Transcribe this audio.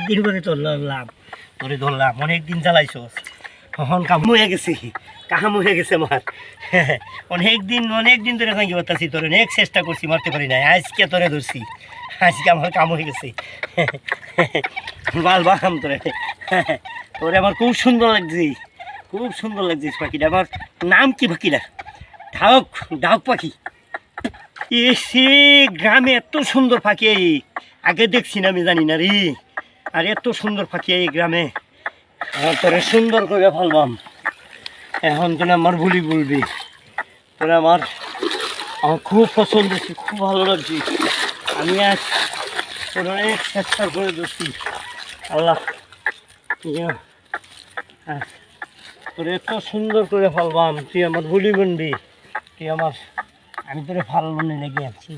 দিন করে ধরলাম অনেকদিন চালাইছস এখন কাম হয়ে গেছে আমার অনেকদিন ধরে ভাঙি বাতাছি তোর অনেক চেষ্টা করছি মারতে পারি নাই আজকে তোরে ধরছি আজকে আমার কাম হয়ে গেছে বালবাম তোরে আমার খুব সুন্দর লাগছে পাখিটা। আমার নাম কি পাখিটা? ঢাক পাখি। এসে গ্রামে এত সুন্দর পাখি আগে দেখছি না, আমি জানি না রে। আর এত সুন্দর পাখি এই গ্রামে তোরে সুন্দর করে ফেলবাম। এখন তোরা আমার বলবি তোরা আমার খুব পছন্দ হচ্ছে, খুব ভালো লাগছে। আমি আজ তোর অনেক চেষ্টা করে দিচ্ছি আল্লাহ তোর এত সুন্দর করে ফেলবাম। তুই আমার বনবি, আমি তোরে ফালবো না লেগে আছি।